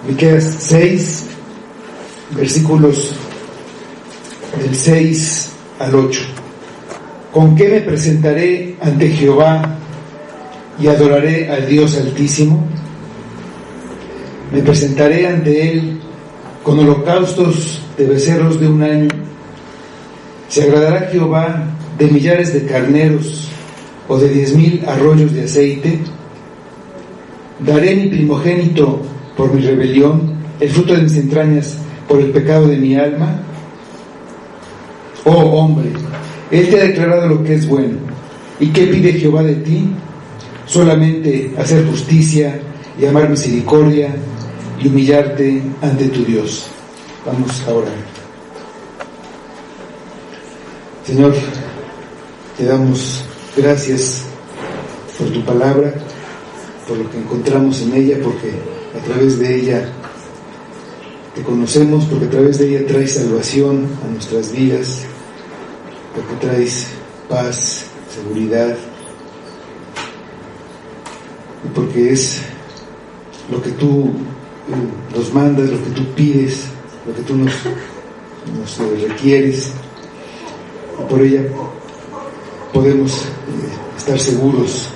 Miqueas 6, versículos del 6 al 8. ¿Con qué me presentaré ante Jehová y adoraré al Dios Altísimo? Me presentaré ante Él con holocaustos de becerros de un año. ¿Se agradará Jehová de millares de carneros o de 10,000 arroyos de aceite? ¿Daré mi primogénito por mi rebelión, el fruto de mis entrañas por el pecado de mi alma? Oh hombre, Él te ha declarado lo que es bueno. ¿Y qué pide Jehová de ti? Solamente hacer justicia y amar misericordia y humillarte ante tu Dios. Vamos a orar. Señor, te damos gracias por tu palabra, por lo que encontramos en ella, porque a través de ella te conocemos, porque a través de ella traes salvación a nuestras vidas, porque traes paz, seguridad, y porque es lo que tú nos mandas, lo que tú pides, lo que tú nos requieres, y por ella podemos estar seguros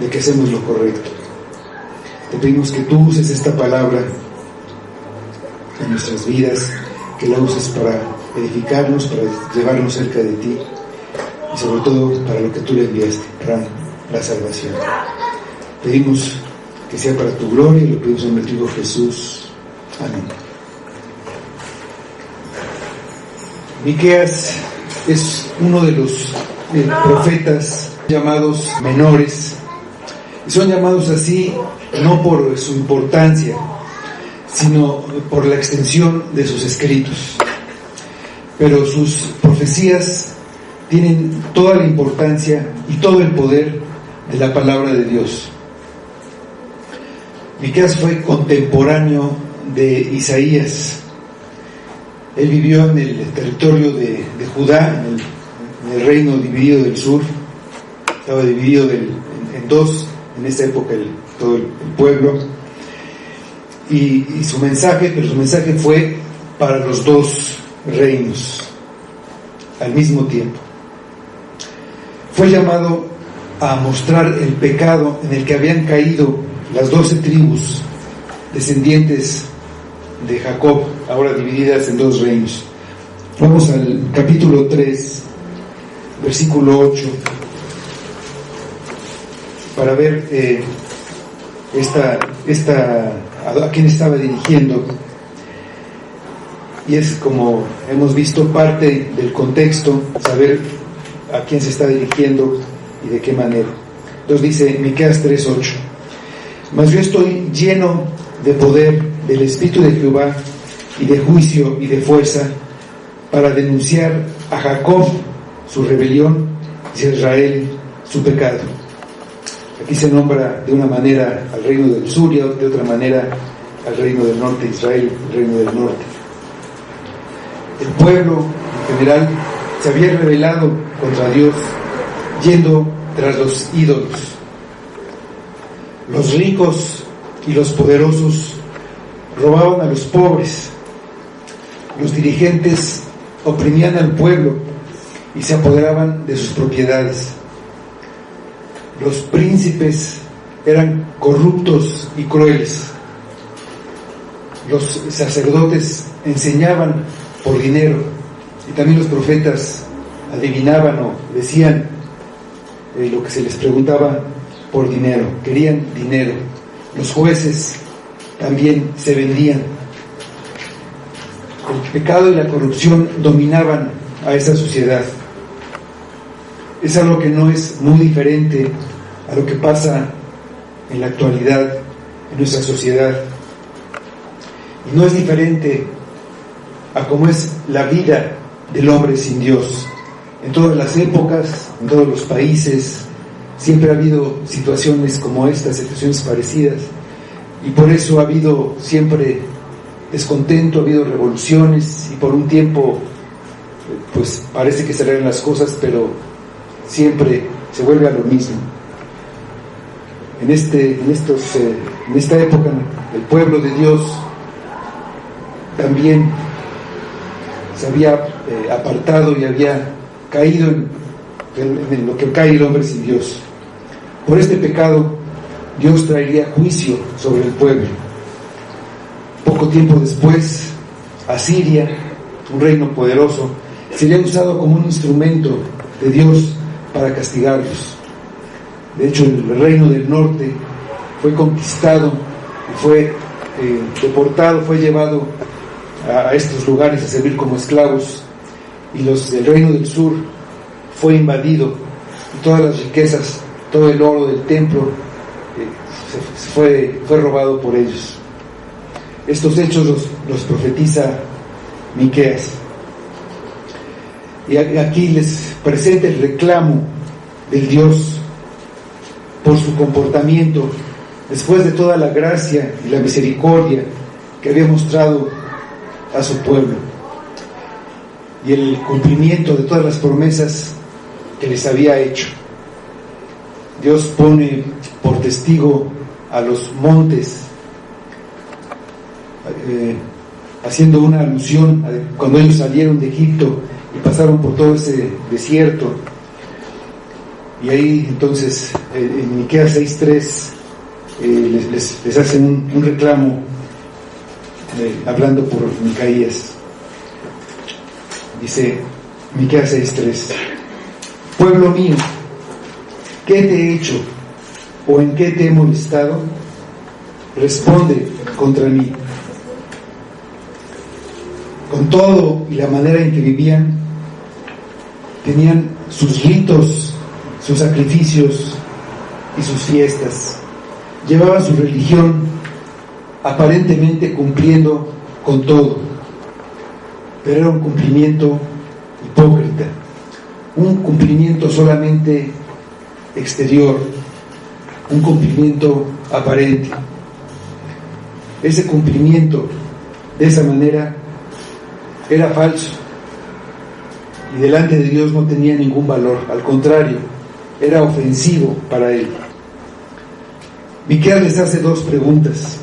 de que hacemos lo correcto. Te pedimos que tú uses esta palabra en nuestras vidas, que la uses para edificarnos, para llevarnos cerca de ti, y sobre todo para lo que tú le enviaste, para la salvación. Pedimos que sea para tu gloria, y lo pedimos en el nombre de Jesús. Amén. Miqueas es uno de los profetas llamados menores, y son llamados así no por su importancia, sino por la extensión de sus escritos. Pero sus profecías tienen toda la importancia y todo el poder de la palabra de Dios. Miqueas fue contemporáneo de Isaías. Él vivió en el territorio de Judá, en el reino dividido del sur. Estaba dividido en dos, en esa época todo el pueblo. Y su mensaje fue para los dos reinos al mismo tiempo. Fue llamado a mostrar el pecado en el que habían caído las 12 tribus descendientes de Jacob, ahora divididas en dos reinos. Vamos al capítulo 3, versículo 8, para ver a quién estaba dirigiendo. Y es, como hemos visto, parte del contexto, saber a quién se está dirigiendo y de qué manera. Entonces dice Miqueas 3:8: Mas yo estoy lleno de poder del Espíritu de Jehová y de juicio y de fuerza, para denunciar a Jacob su rebelión y a Israel su pecado. Aquí se nombra de una manera al reino del sur y de otra manera al reino del norte, Israel, el reino del norte. El pueblo en general se había rebelado contra Dios, yendo tras los ídolos. Los ricos y los poderosos robaban a los pobres. Los dirigentes oprimían al pueblo y se apoderaban de sus propiedades. Los príncipes eran corruptos y crueles. Los sacerdotes enseñaban por dinero, y también los profetas adivinaban o decían lo que se les preguntaba por dinero, querían dinero. Los jueces también se vendían. El pecado y la corrupción dominaban a esa sociedad. Es algo que no es muy diferente a lo que pasa en la actualidad en nuestra sociedad, y no es diferente a cómo es la vida del hombre sin Dios. En todas las épocas, en todos los países, siempre ha habido situaciones como estas, situaciones parecidas, y por eso ha habido siempre descontento, ha habido revoluciones, y por un tiempo pues parece que se arreglan las cosas, pero siempre se vuelve a lo mismo. En estos En esta época el pueblo de Dios también se había apartado y había caído en lo que cae el hombre sin Dios. Por este pecado Dios traería juicio sobre el pueblo. Poco tiempo después, Asiria, un reino poderoso, sería usado como un instrumento de Dios para castigarlos. De hecho, el reino del norte fue conquistado y fue deportado, fue llevado a estos lugares a servir como esclavos, y el reino del sur fue invadido, y todas las riquezas, todo el oro del templo fue robado por ellos. Estos hechos los profetiza Miqueas, y aquí les presenta el reclamo del Dios por su comportamiento después de toda la gracia y la misericordia que había mostrado a su pueblo, y el cumplimiento de todas las promesas que les había hecho. Dios pone por testigo a los montes, haciendo una alusión a cuando ellos salieron de Egipto y pasaron por todo ese desierto. Y ahí entonces en Miqueas 6:3 les hacen un reclamo, hablando por Micaías. Dice Miqueas 6:3: pueblo mío, ¿qué te he hecho o en qué te he molestado? Responde contra mí. Con todo y la manera en que vivían, tenían sus ritos, sus sacrificios y sus fiestas. Llevaban su religión aparentemente cumpliendo con todo, pero era un cumplimiento hipócrita, un cumplimiento solamente exterior, un cumplimiento aparente. Ese cumplimiento de esa manera era falso y delante de Dios no tenía ningún valor, al contrario, era ofensivo para él. Miqueas les hace dos preguntas,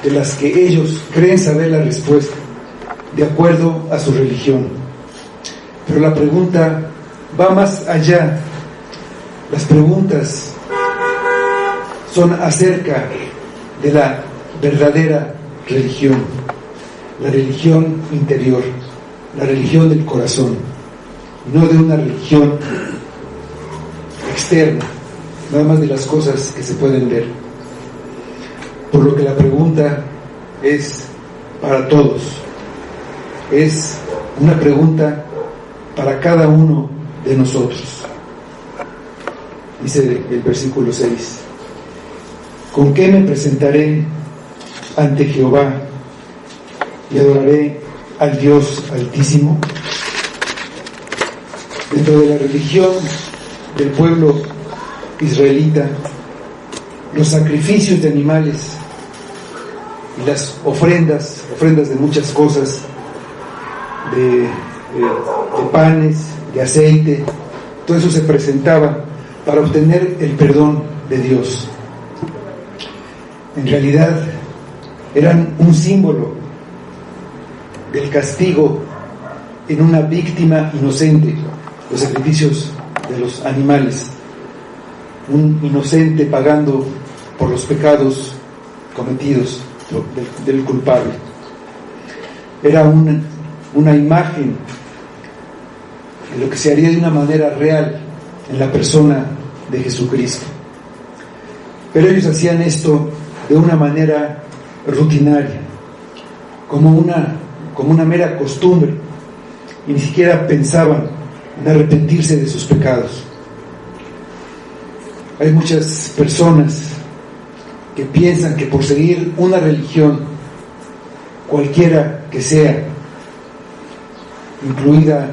de las que ellos creen saber la respuesta, de acuerdo a su religión. Pero la pregunta va más allá. Las preguntas son acerca de la verdadera religión, la religión interior, la religión del corazón, no de una religión externa, nada más de las cosas que se pueden ver. Por lo que la pregunta es para todos, es una pregunta para cada uno de nosotros. Dice el versículo 6: ¿con qué me presentaré ante Jehová y adoraré al Dios Altísimo? Dentro de la religión del pueblo israelita, los sacrificios de animales y las ofrendas de muchas cosas, de panes, de aceite, todo eso se presentaba para obtener el perdón de Dios. En realidad eran un símbolo del castigo en una víctima inocente, los sacrificios de los animales, un inocente pagando por los pecados cometidos del culpable. Era una imagen de lo que se haría de una manera real en la persona de Jesucristo. Pero ellos hacían esto de una manera rutinaria, como una mera costumbre, y ni siquiera pensaban en arrepentirse de sus pecados. Hay muchas personas que piensan que por seguir una religión, cualquiera que sea, incluida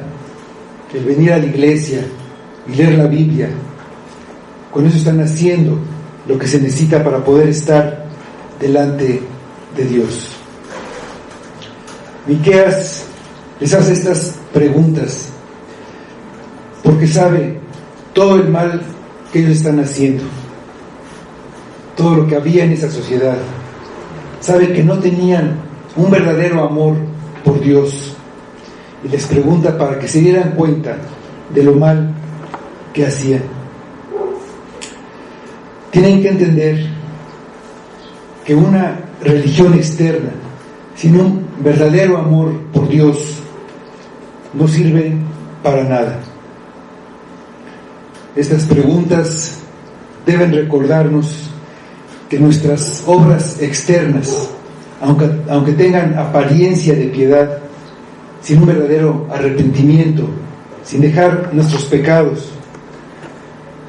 el venir a la iglesia y leer la Biblia, con eso están haciendo lo que se necesita para poder estar delante de Dios. Miqueas les hace estas preguntas porque sabe todo el mal que ellos están haciendo. todo lo que había en esa sociedad. Sabe que no tenían un verdadero amor por Dios y les pregunta para que se dieran cuenta de lo mal que hacían. Tienen que entender que una religión externa sin un verdadero amor por Dios no sirve para nada. Estas preguntas deben recordarnos que nuestras obras externas, aunque tengan apariencia de piedad, sin un verdadero arrepentimiento, sin dejar nuestros pecados,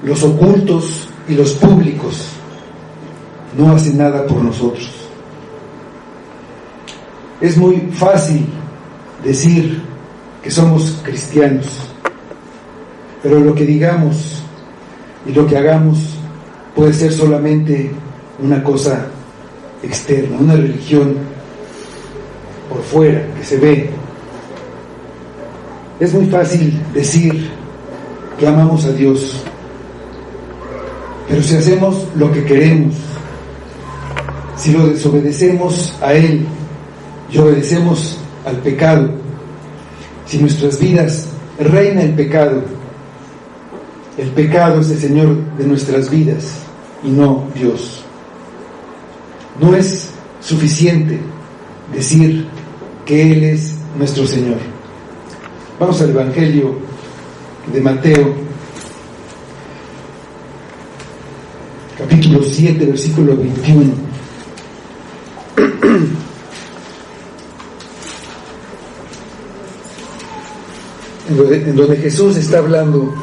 los ocultos y los públicos, no hacen nada por nosotros. Es muy fácil decir que somos cristianos, pero lo que digamos y lo que hagamos puede ser solamente una cosa externa, una religión por fuera, que se ve. Es muy fácil decir que amamos a Dios, pero si hacemos lo que queremos, si lo desobedecemos a Él y obedecemos al pecado, si en nuestras vidas reina el pecado es el Señor de nuestras vidas y no Dios. No es suficiente decir que Él es nuestro Señor. Vamos al Evangelio de Mateo, capítulo 7, versículo 21. En donde Jesús está hablando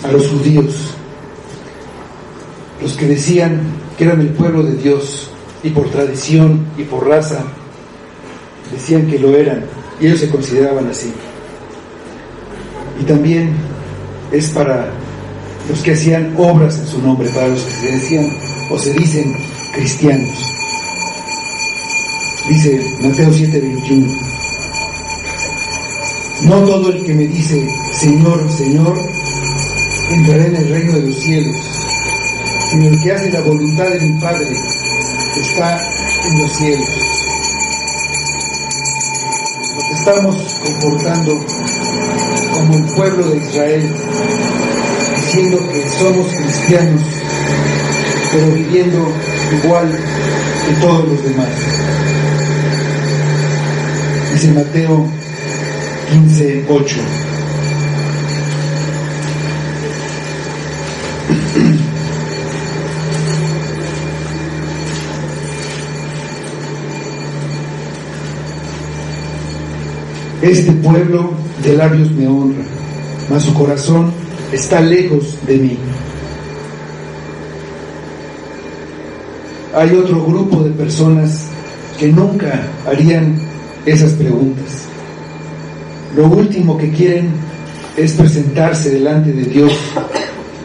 a los judíos, los que decían que eran el pueblo de Dios y por tradición y por raza decían que lo eran, y ellos se consideraban así. Y también es para los que hacían obras en su nombre, para los que se decían o se dicen cristianos. Dice Mateo 7:21: no todo el que me dice Señor, Señor, entrará en el reino de los cielos, sino el que hace la voluntad de mi Padre que está en los cielos. Nos estamos comportando como el pueblo de Israel, diciendo que somos cristianos, pero viviendo igual que todos los demás. Dice Mateo 15:8. Este pueblo de labios me honra, mas su corazón está lejos de mí. Hay otro grupo de personas que nunca harían esas preguntas. Lo último que quieren es presentarse delante de Dios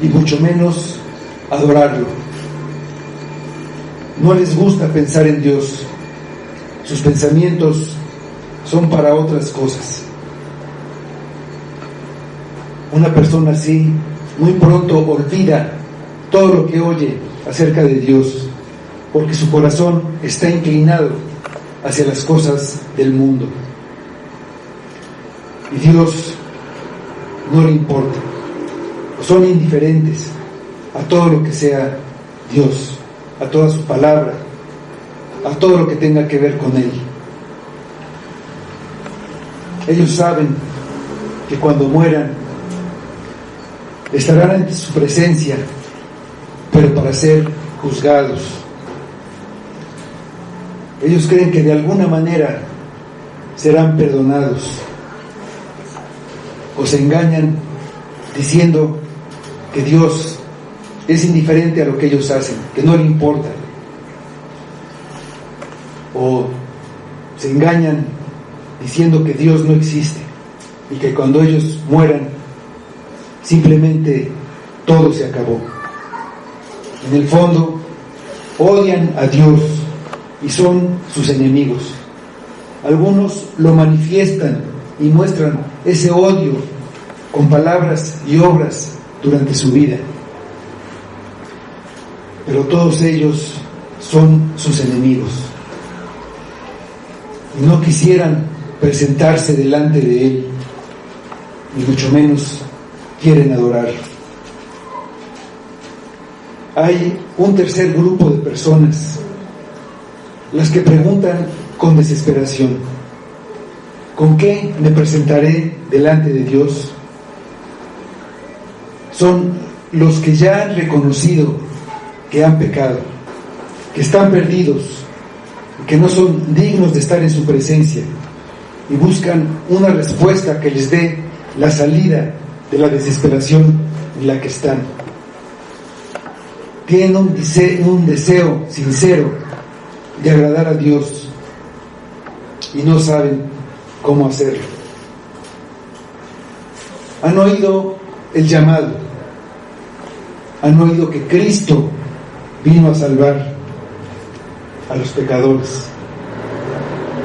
y mucho menos adorarlo. No les gusta pensar en Dios. Sus pensamientos son para otras cosas. Una persona así muy pronto olvida todo lo que oye acerca de Dios, porque su corazón está inclinado hacia las cosas del mundo. Y Dios no le importa, son indiferentes a todo lo que sea Dios, a toda su palabra, a todo lo que tenga que ver con Él. Ellos saben que cuando mueran estarán ante su presencia, pero para ser juzgados. Ellos creen que de alguna manera serán perdonados, o se engañan diciendo que Dios es indiferente a lo que ellos hacen, que no le importa, o se engañan diciendo que Dios no existe y que cuando ellos mueran simplemente todo se acabó. En el fondo odian a Dios y son sus enemigos. Algunos lo manifiestan y muestran ese odio con palabras y obras durante su vida. pero todos ellos son sus enemigos y no quisieran presentarse delante de Él, ni mucho menos quieren adorar. Hay un tercer grupo de personas, las que preguntan con desesperación: ¿con qué me presentaré delante de Dios? Son los que ya han reconocido que han pecado, que están perdidos, que no son dignos de estar en su presencia, y buscan una respuesta que les dé la salida de la desesperación en la que están. Tienen un deseo sincero de agradar a Dios y no saben cómo hacerlo. Han oído el llamado, han oído que Cristo vino a salvar a los pecadores,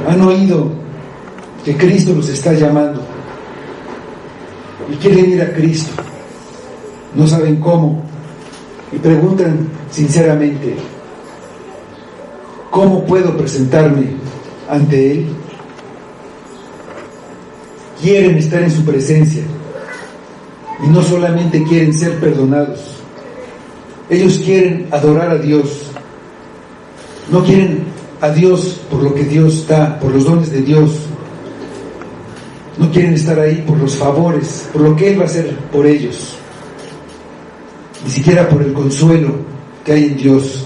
han oído que Cristo los está llamando y quieren ir a Cristo, no saben cómo, y preguntan sinceramente: ¿cómo puedo presentarme ante Él? Quieren estar en su presencia y no solamente quieren ser perdonados, ellos quieren adorar a Dios. No quieren a Dios por lo que Dios da, por los dones de Dios. No quieren estar ahí por los favores, por lo que Él va a hacer por ellos, ni siquiera por el consuelo que hay en Dios.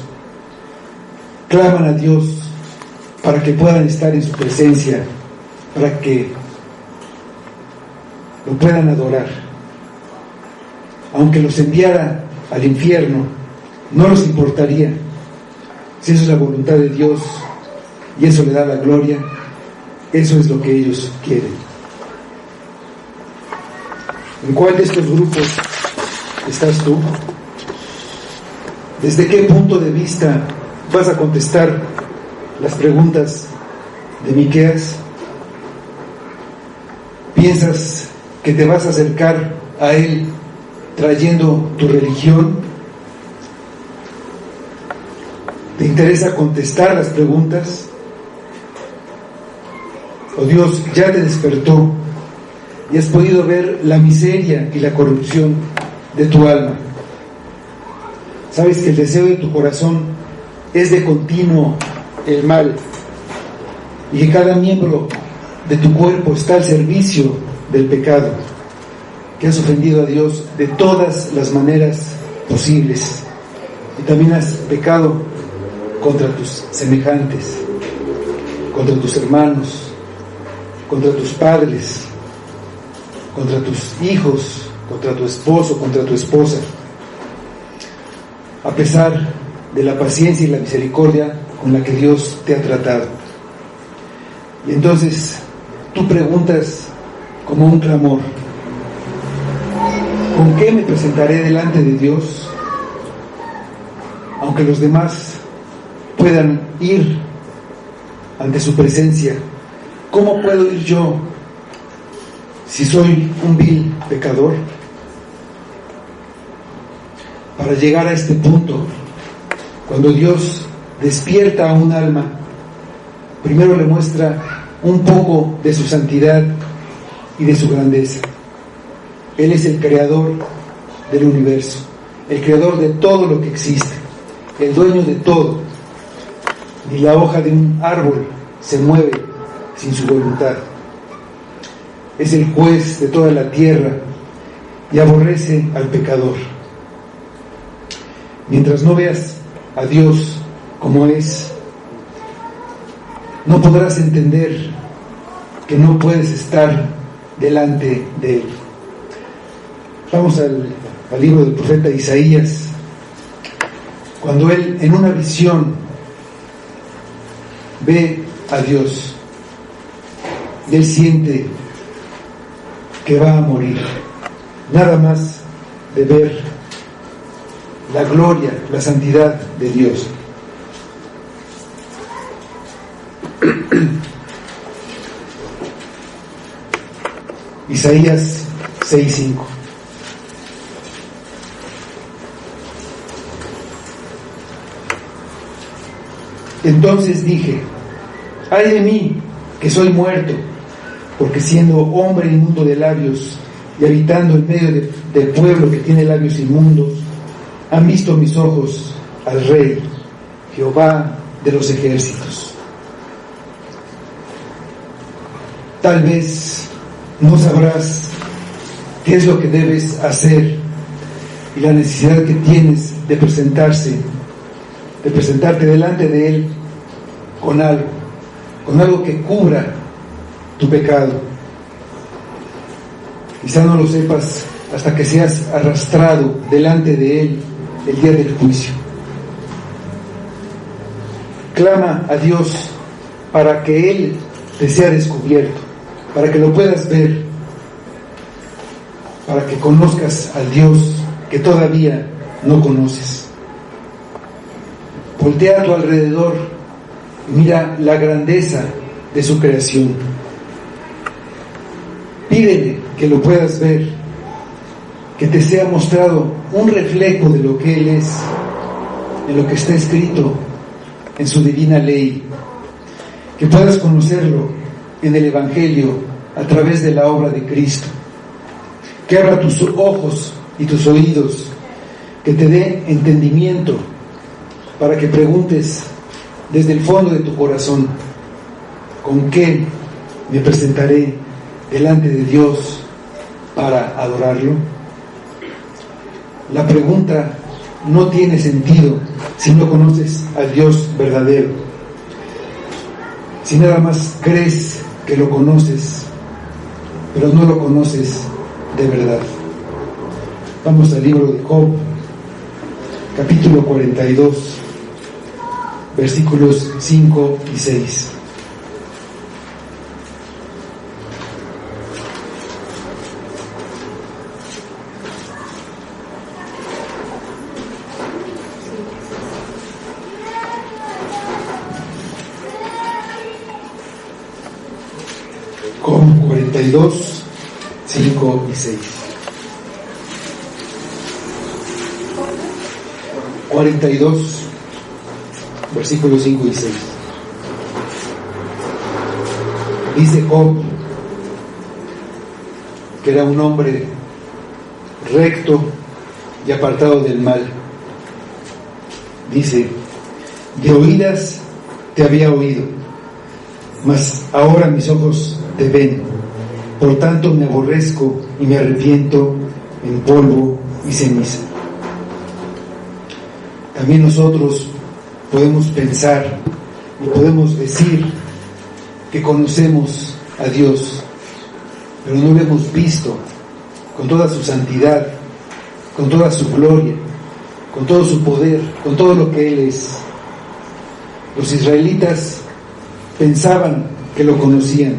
Claman a Dios para que puedan estar en su presencia, para que lo puedan adorar. Aunque los enviara al infierno, no les importaría, si eso es la voluntad de Dios y eso le da la gloria. Eso es lo que ellos quieren. ¿En cuál de estos grupos estás tú? ¿Desde qué punto de vista vas a contestar las preguntas de Miqueas? ¿Piensas que te vas a acercar a Él trayendo tu religión? ¿Te interesa contestar las preguntas? ¿O Dios ya te despertó y has podido ver la miseria y la corrupción de tu alma? Sabes que el deseo de tu corazón es de continuo el mal y que cada miembro de tu cuerpo está al servicio del pecado, que has ofendido a Dios de todas las maneras posibles y también has pecado contra tus semejantes, contra tus hermanos, contra tus padres, contra tus hijos, contra tu esposo, contra tu esposa. A pesar de la paciencia y la misericordia con la que Dios te ha tratado. Y entonces tú preguntas como un clamor: ¿con qué me presentaré delante de Dios? Aunque los demás puedan ir ante su presencia, ¿cómo puedo ir yo si soy un vil pecador? Para llegar a este punto, cuando Dios despierta a un alma, primero le muestra un poco de su santidad y de su grandeza. Él es el creador del universo, el creador de todo lo que existe, el dueño de todo. Ni la hoja de un árbol se mueve sin su voluntad. Es el juez de toda la tierra y aborrece al pecador. Mientras no veas a Dios como es, no podrás entender que no puedes estar delante de Él. Vamos al libro del profeta Isaías, cuando él en una visión ve a Dios y él siente que va a morir, nada más de ver la gloria, la santidad de Dios. Isaías 6:5. Entonces dije: ay de mí, que soy muerto, porque siendo hombre inmundo de labios y habitando en medio del pueblo que tiene labios inmundos, han visto mis ojos al Rey, Jehová de los ejércitos. Tal vez no sabrás qué es lo que debes hacer y la necesidad que tienes de presentarte delante de Él con algo que cubra tu pecado. Quizá no lo sepas hasta que seas arrastrado delante de Él el día del juicio. Clama a Dios para que Él te sea descubierto, para que lo puedas ver, para que conozcas al Dios que todavía no conoces. Voltea a tu alrededor y mira la grandeza de su creación. Pídele que lo puedas ver, que te sea mostrado un reflejo de lo que Él es, en lo que está escrito en su divina ley, que puedas conocerlo en el Evangelio a través de la obra de Cristo, que abra tus ojos y tus oídos, que te dé entendimiento para que preguntes desde el fondo de tu corazón: ¿con qué me presentaré delante de Dios para adorarlo? La pregunta no tiene sentido si no conoces al Dios verdadero, si nada más crees que lo conoces, pero no lo conoces de verdad. Vamos al libro de Job, capítulo 42, versículos 5 y 6. Job 42, 5 y 6. 42, versículos 5 y 6. Dice Job que era un hombre recto y apartado del mal. Dice: de oídas te había oído, mas ahora mis ojos te ven. Por tanto me aborrezco y me arrepiento en polvo y ceniza. También nosotros podemos pensar y podemos decir que conocemos a Dios, pero no lo hemos visto con toda su santidad, con toda su gloria, con todo su poder, con todo lo que Él es. Los israelitas pensaban que lo conocían,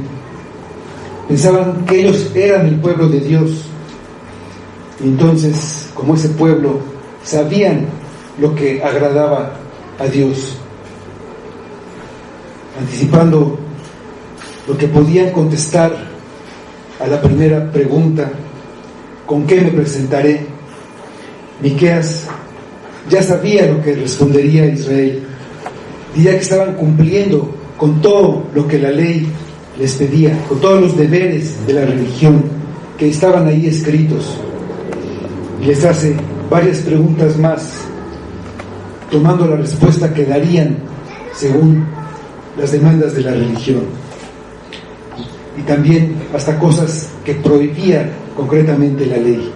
pensaban que ellos eran el pueblo de Dios, y entonces, como ese pueblo, sabían lo que agradaba a Dios, anticipando lo que podían contestar a la primera pregunta: ¿con qué me presentaré? Miqueas ya sabía lo que respondería Israel. Diría que estaban cumpliendo con todo lo que la ley les pedía, con todos los deberes de la religión que estaban ahí escritos. Y les hace varias preguntas más, tomando la respuesta que darían según las demandas de la religión, y también hasta cosas que prohibía concretamente la ley.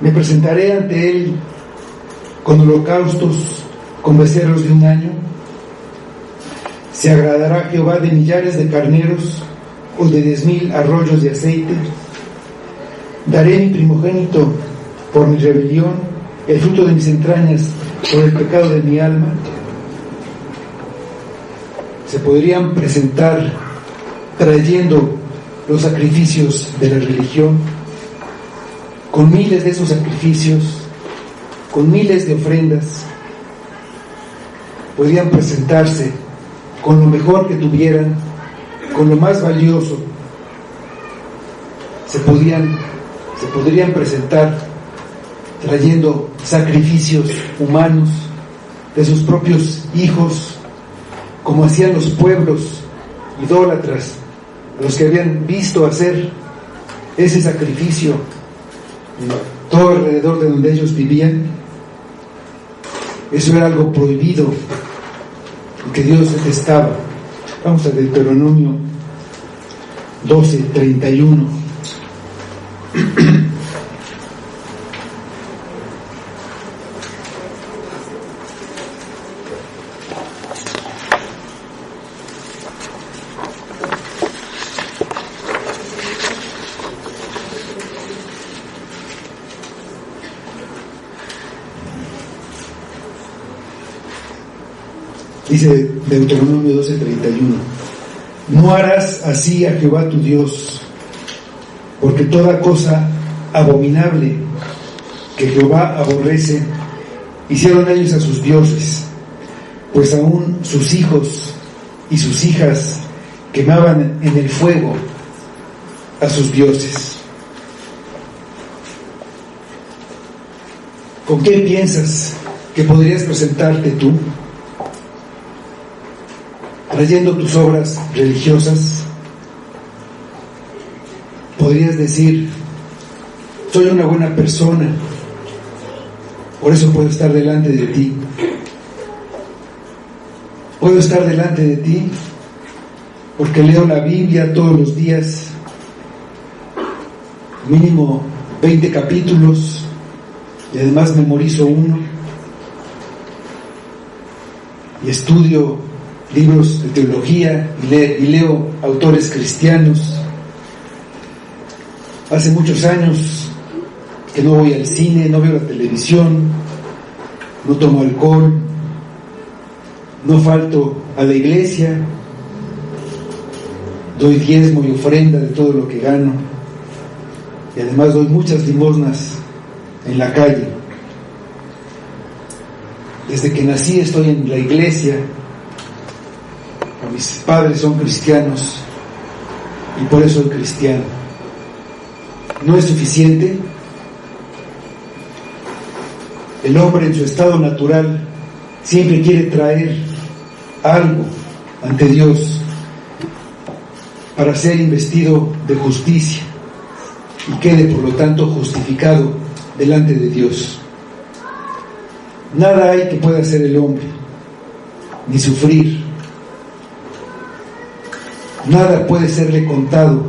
Me presentaré ante Él con holocaustos, con becerros de un año. ¿Se agradará Jehová de millares de carneros o de 10,000 arroyos de aceite? Daré mi primogénito por mi rebelión, el fruto de mis entrañas por el pecado de mi alma. Se podrían presentar trayendo los sacrificios de la religión, con miles de esos sacrificios, con miles de ofrendas. Podrían presentarse con lo mejor que tuvieran, con lo más valioso. Se podrían presentar trayendo sacrificios humanos, de sus propios hijos, como hacían los pueblos idólatras, a los que habían visto hacer ese sacrificio todo alrededor de donde ellos vivían. Eso era algo prohibido, que Dios detestaba. Vamos a Deuteronomio 12:31. Dice Deuteronomio 12:31: no harás así a Jehová tu Dios, porque toda cosa abominable que Jehová aborrece hicieron ellos a sus dioses, pues aún sus hijos y sus hijas quemaban en el fuego a sus dioses. ¿Con qué piensas que podrías presentarte tú? Trayendo tus obras religiosas. Podrías decir: soy una buena persona, por eso puedo estar delante de ti. Puedo estar delante de ti porque leo la Biblia todos los días, mínimo 20 capítulos, y además memorizo uno, y estudio libros de teología y leo autores cristianos. Hace muchos años que no voy al cine, no veo la televisión, no tomo alcohol, no falto a la iglesia, doy diezmo y ofrenda de todo lo que gano, y además doy muchas limosnas en la calle. Desde que nací estoy en la iglesia. Mis padres son cristianos y por eso soy cristiano. ¿No es suficiente? El hombre en su estado natural siempre quiere traer algo ante Dios para ser investido de justicia y quede por lo tanto justificado delante de Dios. Nada hay que pueda hacer el hombre, ni sufrir. Nada puede serle contado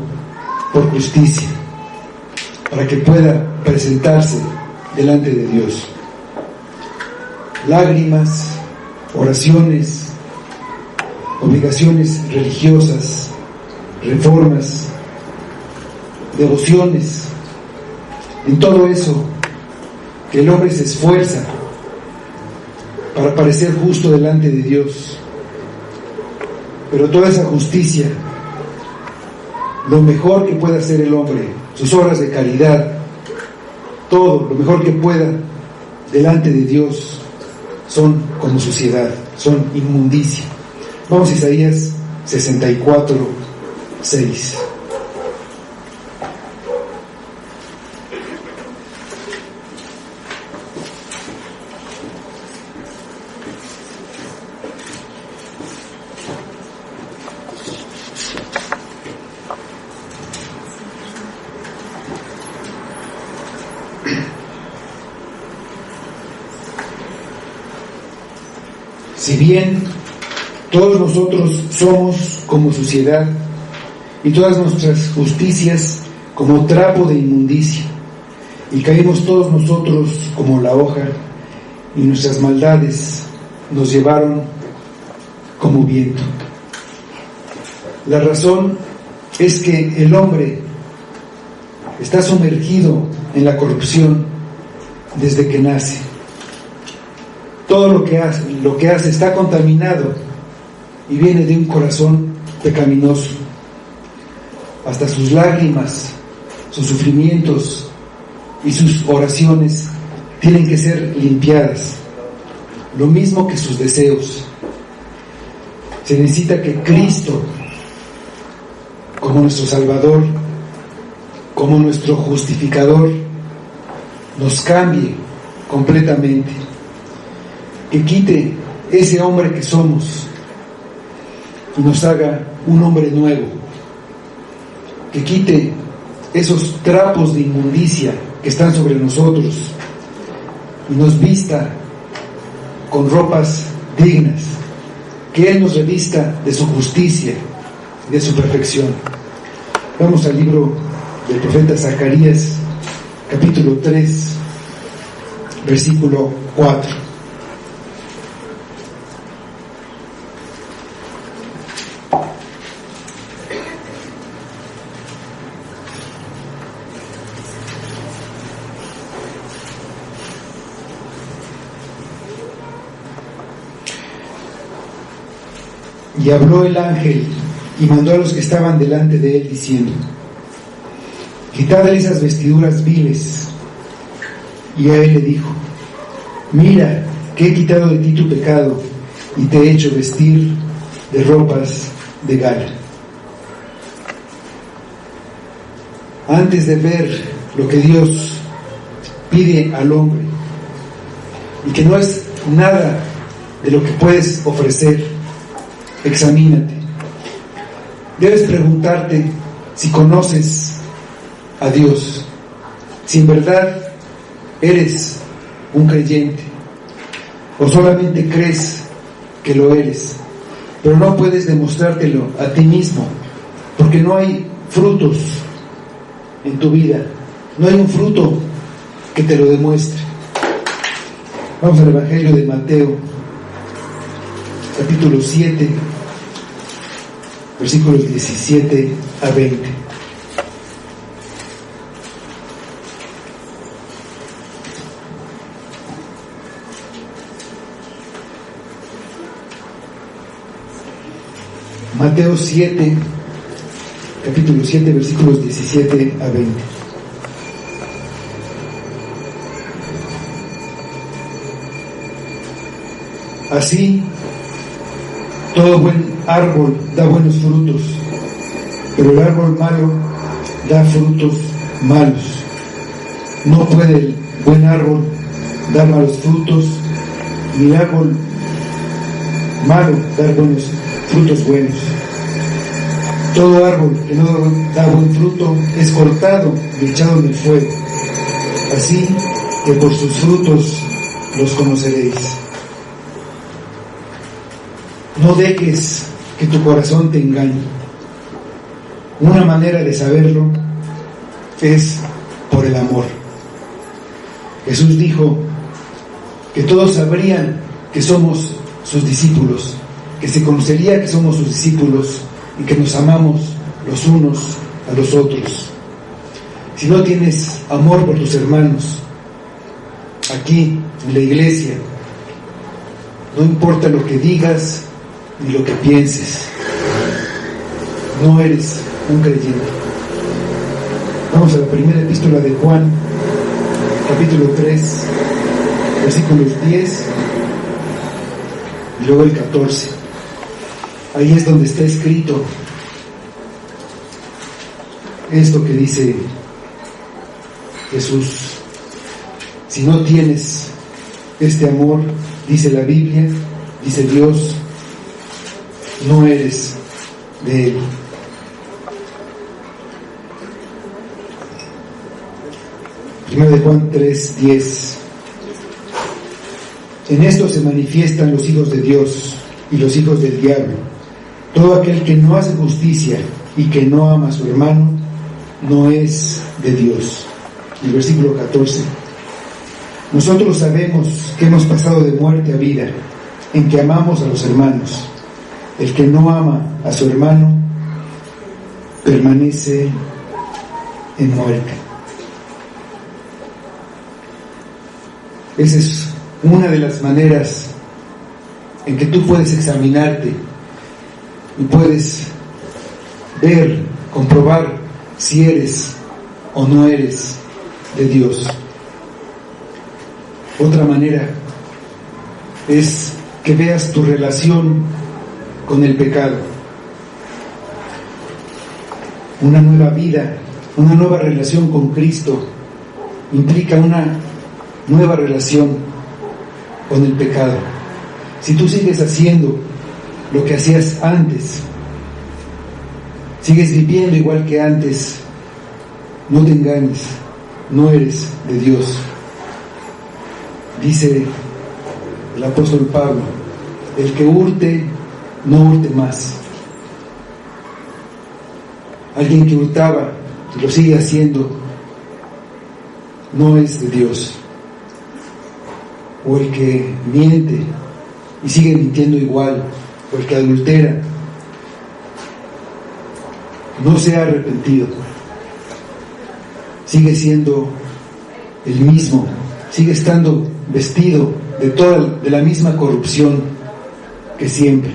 por justicia para que pueda presentarse delante de Dios. Lágrimas, oraciones, obligaciones religiosas, reformas, devociones, en todo eso que el hombre se esfuerza para parecer justo delante de Dios. Pero toda esa justicia, lo mejor que pueda hacer el hombre, sus obras de caridad, todo lo mejor que pueda delante de Dios, son como suciedad, son inmundicia. Vamos a Isaías 64:6. Si bien todos nosotros somos como suciedad y todas nuestras justicias como trapo de inmundicia, y caímos todos nosotros como la hoja, y nuestras maldades nos llevaron como viento. La razón es que el hombre está sumergido en la corrupción desde que nace. Todo lo que hace está contaminado y viene de un corazón pecaminoso. Hasta sus lágrimas, sus sufrimientos y sus oraciones tienen que ser limpiadas, lo mismo que sus deseos. Se necesita que Cristo, como nuestro Salvador, como nuestro justificador, nos cambie completamente. que quite ese hombre que somos y nos haga un hombre nuevo, que quite esos trapos de inmundicia que están sobre nosotros y nos vista con ropas dignas, que Él nos revista de su justicia, de su perfección. Vamos al libro del profeta Zacarías, capítulo 3, versículo 4. Y habló el ángel y mandó a los que estaban delante de él diciendo: quitadle esas vestiduras viles. Y a él le dijo: mira, que he quitado de ti tu pecado y te he hecho vestir de ropas de gala. Antes de ver lo que Dios pide al hombre y que no es nada de lo que puedes ofrecer, examínate. Debes preguntarte si conoces a Dios, si en verdad eres un creyente o solamente crees que lo eres, pero no puedes demostrártelo a ti mismo porque no hay frutos en tu vida, no hay un fruto que te lo demuestre. Vamos al Evangelio de Mateo, capítulo 7, versículos 17 a 20. Mateo 7, capítulo 7, versículos 17 a 20. Así, todo buen árbol da buenos frutos, pero el árbol malo da frutos malos. No puede el buen árbol dar malos frutos, ni el árbol malo dar buenos frutos buenos. Todo árbol que no da buen fruto es cortado y echado en el fuego. Así que por sus frutos los conoceréis. No dejes que tu corazón te engañe. Una manera de saberlo es por el amor. Jesús dijo que todos sabrían que somos sus discípulos, que se conocería que somos sus discípulos y que nos amamos los unos a los otros. Si no tienes amor por tus hermanos, aquí en la iglesia, no importa lo que digas ni lo que pienses, no eres un creyente. Vamos a la primera epístola de Juan, capítulo 3, versículos 10 y luego el 14. Ahí es donde está escrito esto que dice Jesús: si no tienes este amor, dice la Biblia, dice Dios, no eres de Él. Primero de Juan 3:10. En esto se manifiestan los hijos de Dios y los hijos del diablo. Todo aquel que no hace justicia y que no ama a su hermano no es de Dios. El versículo 14. Nosotros sabemos que hemos pasado de muerte a vida, en que amamos a los hermanos. El que no ama a su hermano permanece en muerte. Esa es una de las maneras en que tú puedes examinarte y puedes ver, comprobar si eres o no eres de Dios. Otra manera es que veas tu relación con el pecado. Una nueva vida, una nueva relación con Cristo implica una nueva relación con el pecado. Si tú sigues haciendo lo que hacías antes, sigues viviendo igual que antes, no te engañes, no eres de Dios. Dice el apóstol Pablo: el que hurte, no hurte más. Alguien que hurtaba y lo sigue haciendo, no es de Dios. O el que miente y sigue mintiendo igual, o el que adultera, no se ha arrepentido, sigue siendo el mismo, sigue estando vestido de la misma corrupción que siempre.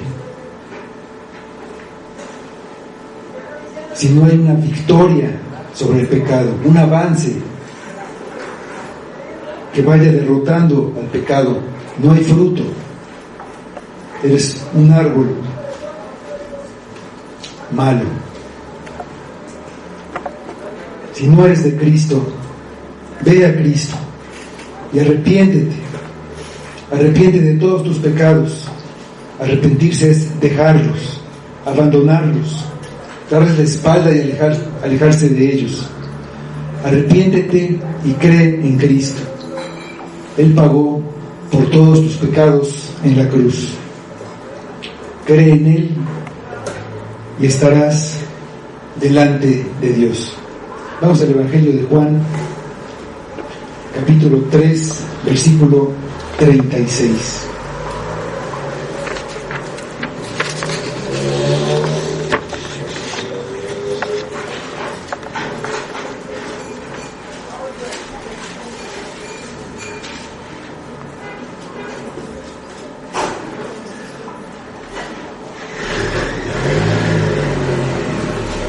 Si no hay una victoria sobre el pecado, un avance que vaya derrotando al pecado, no hay fruto. Eres un árbol malo. Si no eres de Cristo, ve a Cristo y arrepiéntete. Arrepiéntete de todos tus pecados. Arrepentirse es dejarlos, abandonarlos, darles la espalda y alejarse de ellos. Arrepiéntete y cree en Cristo. Él pagó por todos tus pecados en la cruz. Cree en Él y estarás delante de Dios. Vamos al Evangelio de Juan, capítulo 3, versículo 36.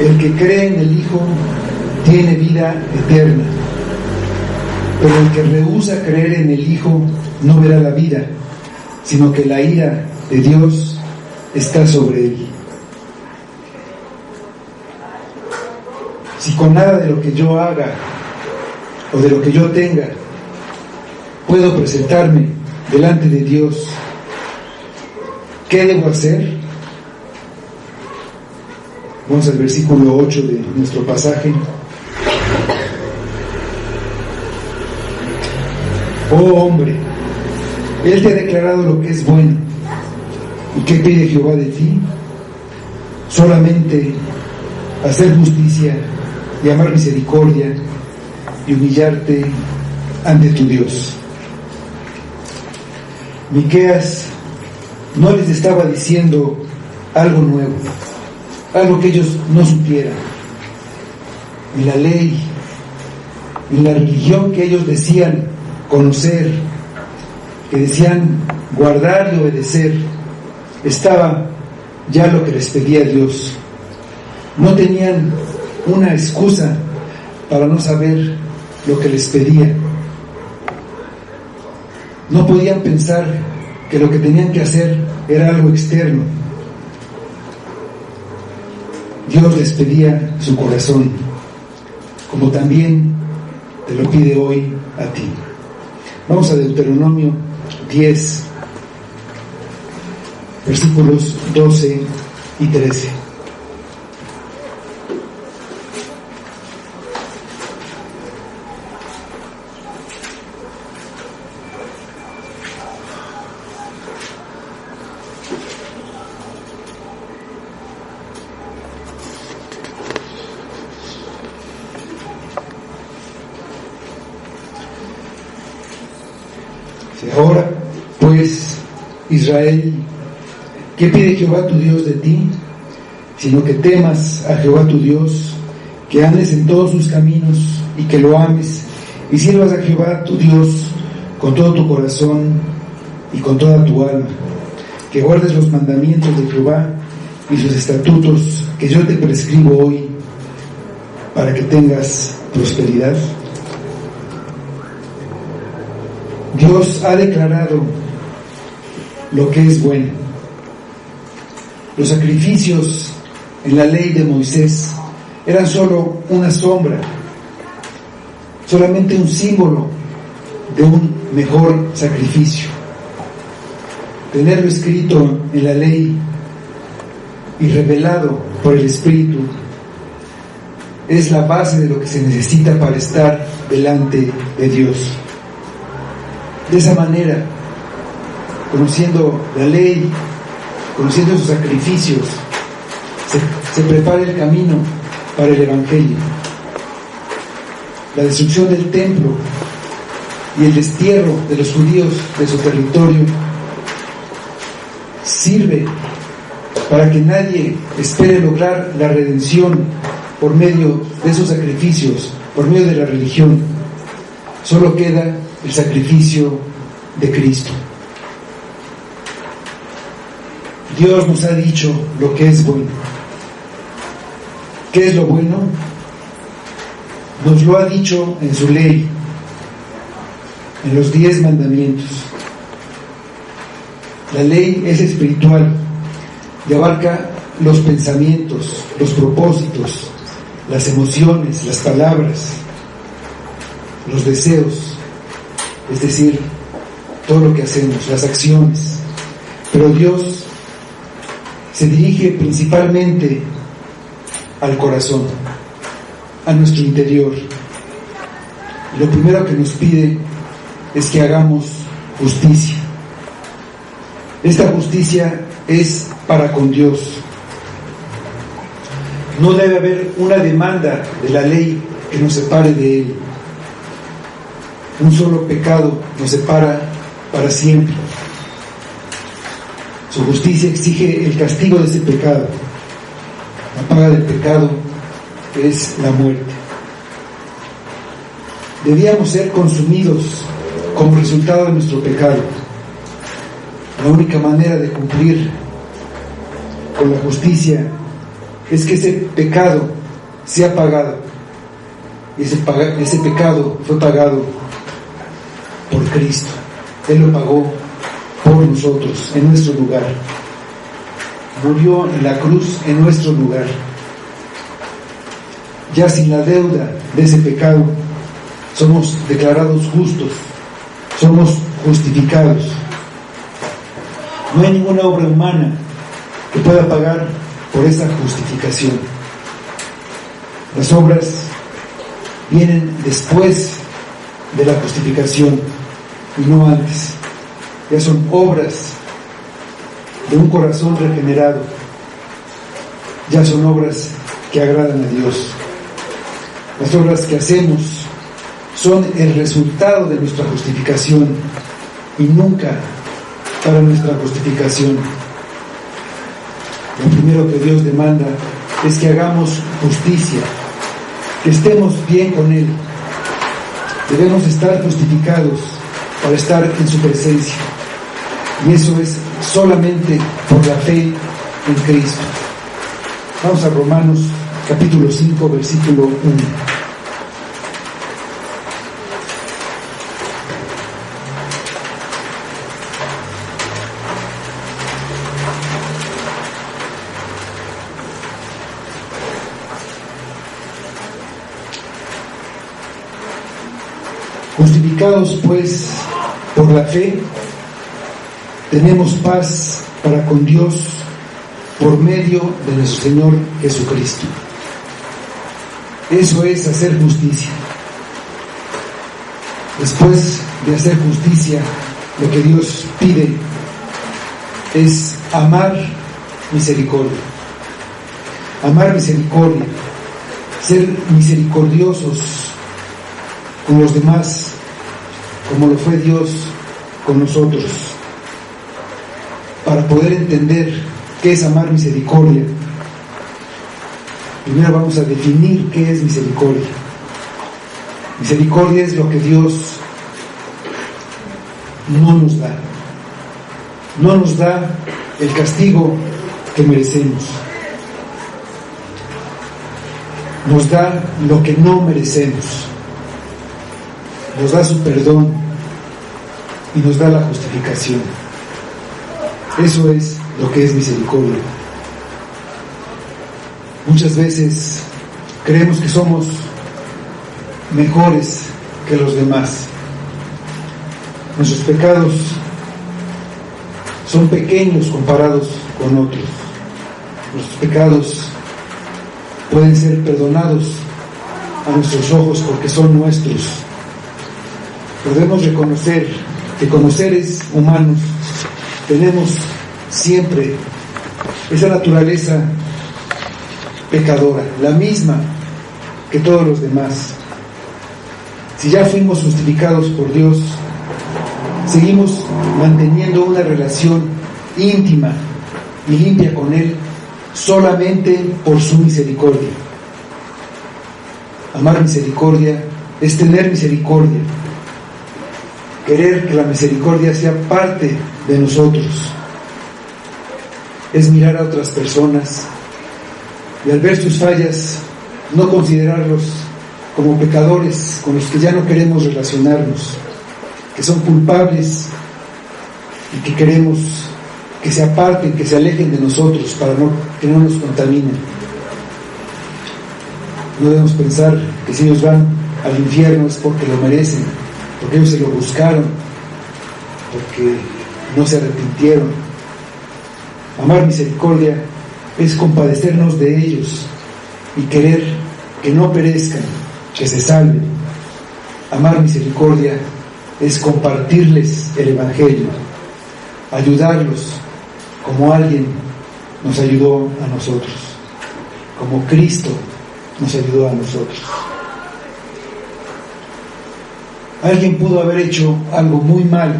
El que cree en el Hijo tiene vida eterna, pero el que rehúsa creer en el Hijo no verá la vida, sino que la ira de Dios está sobre él. Si con nada de lo que yo haga o de lo que yo tenga puedo presentarme delante de Dios, ¿qué debo hacer? Vamos al versículo 8 de nuestro pasaje. Oh hombre, Él te ha declarado lo que es bueno. ¿Y qué pide Jehová de ti? Solamente hacer justicia y amar misericordia y humillarte ante tu Dios. Miqueas no les estaba diciendo algo nuevo, algo que ellos no supieran. En la ley, en la religión que ellos decían conocer, que decían guardar y obedecer, estaba ya lo que les pedía Dios. No tenían una excusa para no saber lo que les pedía. No podían pensar que lo que tenían que hacer era algo externo. Dios les pedía su corazón, como también te lo pide hoy a ti. Vamos a Deuteronomio 10, versículos 12 y 13. Ahora, pues, Israel, ¿qué pide Jehová tu Dios de ti? Sino que temas a Jehová tu Dios, que andes en todos sus caminos y que lo ames, y sirvas a Jehová tu Dios con todo tu corazón y con toda tu alma, que guardes los mandamientos de Jehová y sus estatutos que yo te prescribo hoy, para que tengas prosperidad. Dios ha declarado lo que es bueno. Los sacrificios en la ley de Moisés eran solo una sombra, solamente un símbolo de un mejor sacrificio. tenerlo escrito en la ley y revelado por el Espíritu, es la base de lo que se necesita para estar delante de Dios. De esa manera, conociendo la ley, conociendo sus sacrificios, se prepara el camino para el Evangelio. La destrucción del templo y el destierro de los judíos de su territorio sirve para que nadie espere lograr la redención por medio de esos sacrificios, por medio de la religión. Solo queda el sacrificio de Cristo. Dios nos ha dicho lo que es bueno. ¿Qué es lo bueno? Nos lo ha dicho en su ley, en los 10 mandamientos. La ley es espiritual y abarca los pensamientos, los propósitos, las emociones, las palabras, los deseos, es decir, todo lo que hacemos, las acciones. Pero Dios se dirige principalmente al corazón, a nuestro interior. Lo primero que nos pide es que hagamos justicia. Esta justicia es para con Dios. No debe haber una demanda de la ley que nos separe de Él. Un solo pecado nos separa para siempre. Su justicia exige el castigo de ese pecado. La paga del pecado es la muerte. Debíamos ser consumidos como resultado de nuestro pecado. La única manera de cumplir con la justicia es que ese pecado sea pagado. Y ese pecado fue pagado por Cristo. Él lo pagó por nosotros, en nuestro lugar. Murió en la cruz en nuestro lugar. Ya sin la deuda de ese pecado, somos declarados justos, somos justificados. No hay ninguna obra humana que pueda pagar por esa justificación. Las obras vienen después de la justificación y no antes. Ya son obras de un corazón regenerado. Ya son obras que agradan a Dios. Las obras que hacemos son el resultado de nuestra justificación y nunca para nuestra justificación. Lo primero que Dios demanda es que hagamos justicia, que estemos bien con Él. Debemos estar justificados para estar en su presencia. Y eso es solamente por la fe en Cristo. Vamos a Romanos capítulo 5, versículo 1. Justificados pues por la fe, tenemos paz para con Dios por medio de nuestro Señor Jesucristo. Eso es hacer justicia. Después de hacer justicia, lo que Dios pide es amar misericordia. Amar misericordia, ser misericordiosos con los demás, como lo fue Dios con nosotros. Para poder entender qué es amar misericordia, primero vamos a definir qué es misericordia. Misericordia es lo que Dios no nos da. No nos da el castigo que merecemos. Nos da lo que no merecemos. Nos da su perdón y nos da la justificación. Eso es lo que es misericordia. Muchas veces creemos que somos mejores que los demás. Nuestros pecados son pequeños comparados con otros. Nuestros pecados pueden ser perdonados a nuestros ojos porque son nuestros. Podemos reconocer que como seres humanos tenemos siempre esa naturaleza pecadora, la misma que todos los demás. Si ya fuimos justificados por Dios, seguimos manteniendo una relación íntima y limpia con Él solamente por su misericordia. Amar misericordia es tener misericordia, querer que la misericordia sea parte de nosotros, es mirar a otras personas y al ver sus fallas no considerarlos como pecadores con los que ya no queremos relacionarnos, que son culpables y que queremos que se aparten, que se alejen de nosotros para que no nos contaminen. No debemos pensar que si ellos van al infierno es porque lo merecen, porque ellos se lo buscaron, porque no se arrepintieron. Amar misericordia es compadecernos de ellos y querer que no perezcan, que se salven. Amar misericordia es compartirles el Evangelio, ayudarlos como alguien nos ayudó a nosotros, como Cristo nos ayudó a nosotros. Alguien pudo haber hecho algo muy malo,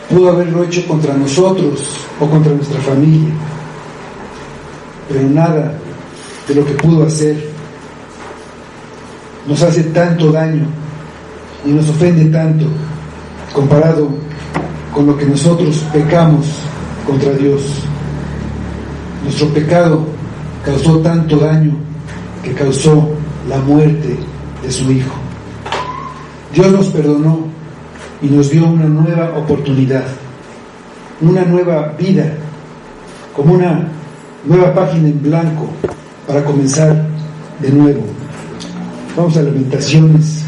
pudo haberlo hecho contra nosotros o contra nuestra familia, pero nada de lo que pudo hacer nos hace tanto daño y nos ofende tanto comparado con lo que nosotros pecamos contra Dios. Nuestro pecado causó tanto daño que causó la muerte de su Hijo. Dios nos perdonó y nos dio una nueva oportunidad, una nueva vida, como una nueva página en blanco para comenzar de nuevo. Vamos a Lamentaciones,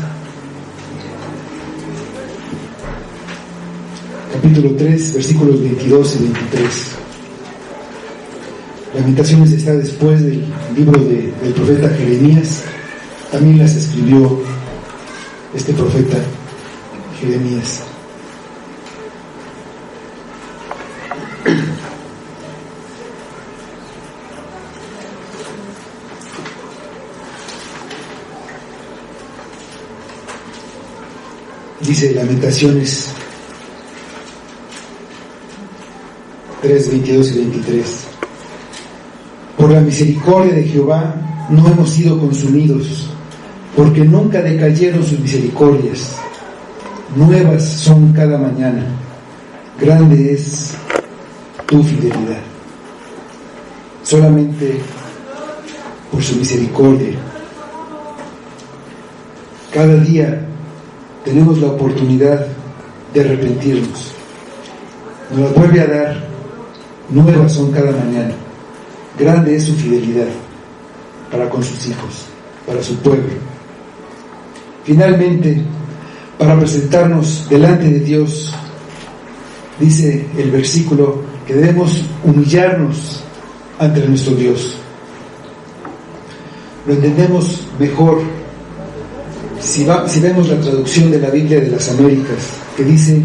capítulo 3, versículos 22 y 23. Lamentaciones está después del libro del profeta Jeremías. También las escribió este profeta Jeremías. Dice Lamentaciones 3, 22 y 23. Por la misericordia de Jehová no hemos sido consumidos, porque nunca decayeron sus misericordias. Nuevas son cada mañana. Grande es tu fidelidad. Solamente por su misericordia. Cada día tenemos la oportunidad de arrepentirnos. Nos la vuelve a dar. Nuevas son cada mañana. Grande es su fidelidad para con sus hijos, para su pueblo. Finalmente, para presentarnos delante de Dios, dice el versículo que debemos humillarnos ante nuestro Dios. Lo entendemos mejor si vemos la traducción de la Biblia de las Américas, que dice: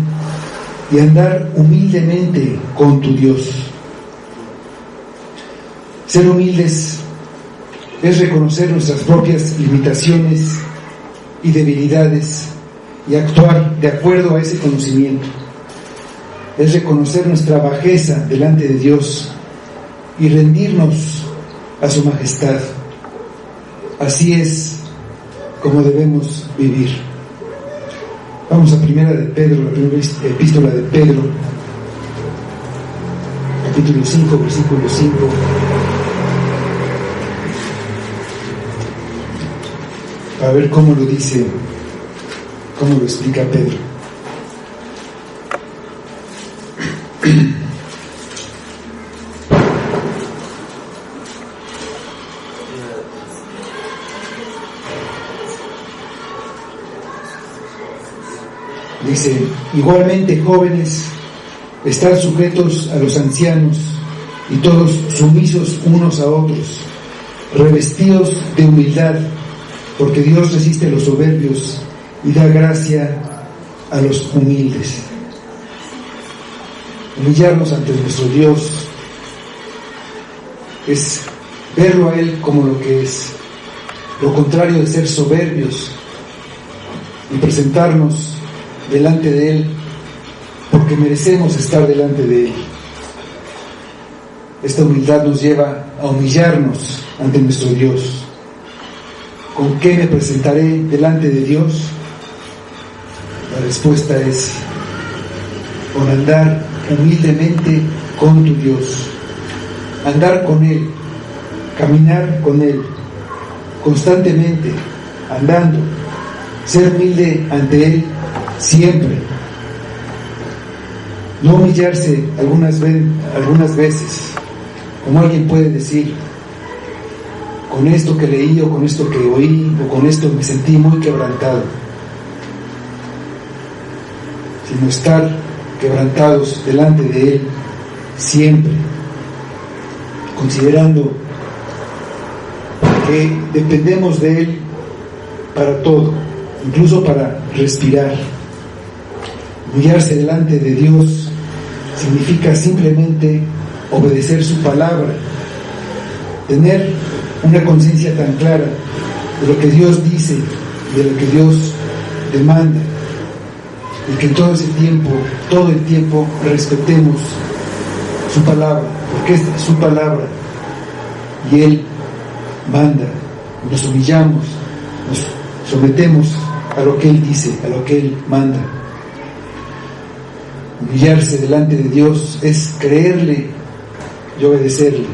y andar humildemente con tu Dios. Ser humildes es reconocer nuestras propias limitaciones y debilidades y actuar de acuerdo a ese conocimiento. Es reconocer nuestra bajeza delante de Dios y rendirnos a su majestad. Así es como debemos vivir. Vamos a primera de Pedro, la primera epístola de Pedro, capítulo 5, versículo 5. A ver cómo lo dice, cómo lo explica Pedro. Dice: igualmente, jóvenes, Estad sujetos a los ancianos y todos sumisos unos a otros, revestidos de humildad, porque Dios resiste a los soberbios y da gracia a los humildes. Humillarnos ante nuestro Dios es verlo a Él como lo que es, lo contrario de ser soberbios, y presentarnos delante de Él porque merecemos estar delante de Él. Esta humildad nos lleva a humillarnos ante nuestro Dios. ¿Con qué me presentaré delante de Dios? La respuesta es con andar humildemente con tu Dios, andar con Él, caminar con Él, constantemente andando, ser humilde ante Él siempre. No humillarse algunas veces, como alguien puede decir, con esto que leí o con esto que oí o con esto me sentí muy quebrantado, sino estar quebrantados delante de Él siempre, considerando que dependemos de Él para todo, incluso para respirar. Humillarse delante de Dios significa simplemente obedecer su palabra, tener una conciencia tan clara de lo que Dios dice y de lo que Dios demanda, y que todo el tiempo respetemos su palabra, porque esta es su palabra y Él manda. Nos humillamos, nos sometemos a lo que Él dice, a lo que Él manda. Humillarse delante de Dios es creerle y obedecerle.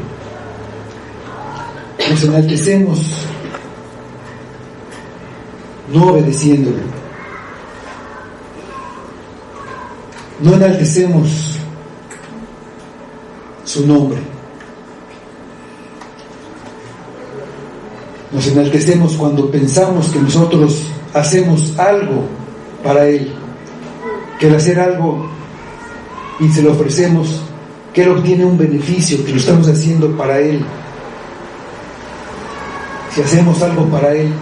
Nos enaltecemos no obedeciéndole. No enaltecemos su nombre. Nos enaltecemos cuando pensamos que nosotros hacemos algo para Él, que al hacer algo y se lo ofrecemos, que Él obtiene un beneficio, que lo estamos haciendo para Él. Si hacemos algo para Él,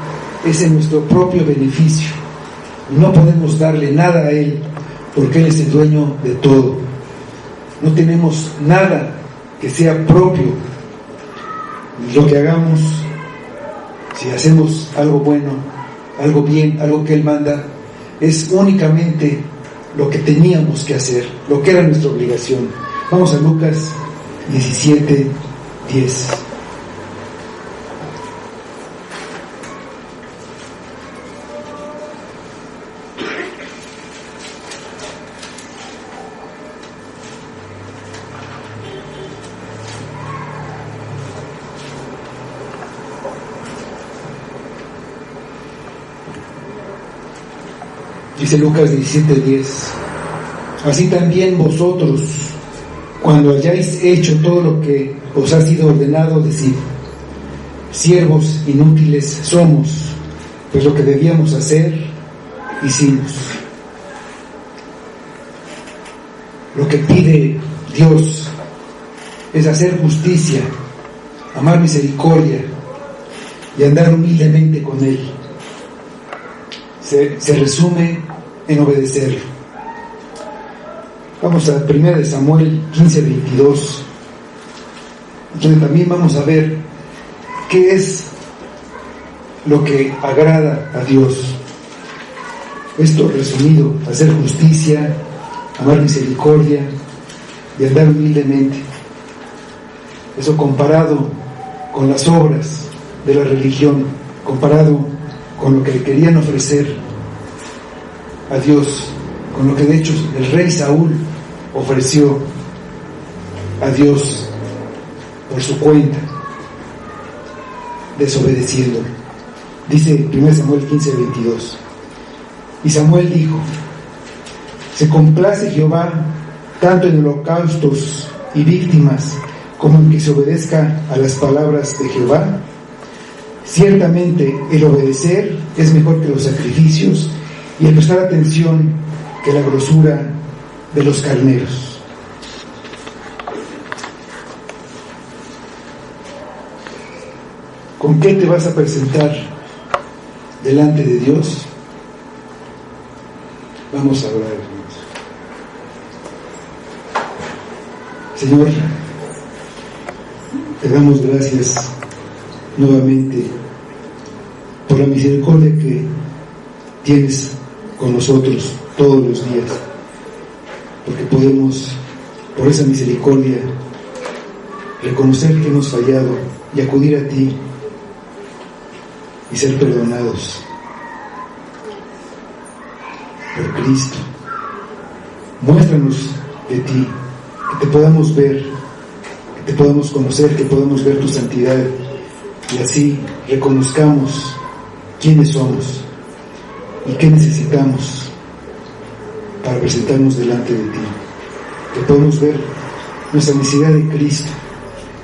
es en nuestro propio beneficio. No podemos darle nada a Él, porque Él es el dueño de todo. No tenemos nada que sea propio. Lo que hagamos, si hacemos algo bueno, algo bien, algo que Él manda, es únicamente lo que teníamos que hacer, lo que era nuestra obligación. Vamos a Lucas 17:10. Dice Lucas 17:10: así también vosotros, cuando hayáis hecho todo lo que os ha sido ordenado, decid: siervos inútiles somos, pues lo que debíamos hacer, hicimos. Lo que pide Dios es hacer justicia, amar misericordia y andar humildemente con Él. Se resume en obedecerlo. Vamos a 1 Samuel 15:22, donde también vamos a ver qué es lo que agrada a Dios. Esto resumido: hacer justicia, amar misericordia y andar humildemente. Eso comparado con las obras de la religión, comparado con lo que le querían ofrecer a Dios, con lo que de hecho el rey Saúl ofreció a Dios por su cuenta, desobedeciéndolo. Dice 1 Samuel 15:22: y Samuel dijo: se complace Jehová tanto en holocaustos y víctimas como en que se obedezca a las palabras de Jehová. Ciertamente el obedecer es mejor que los sacrificios, y el prestar atención que la grosura de los carneros. ¿Con qué te vas a presentar delante de Dios? Vamos a orar, hermanos. Señor, te damos gracias nuevamente por la misericordia que tienes con nosotros todos los días, porque podemos, por esa misericordia, reconocer que hemos fallado y acudir a ti y ser perdonados por Cristo. Muéstranos de ti, que te podamos ver, que te podamos conocer, que podamos ver tu santidad y así reconozcamos quiénes somos y qué necesitamos para presentarnos delante de ti, que podamos ver nuestra necesidad de Cristo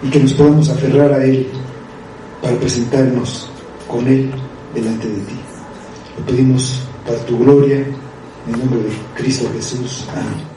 y que nos podamos aferrar a Él para presentarnos con Él delante de ti. Lo pedimos para tu gloria, en el nombre de Cristo Jesús. Amén.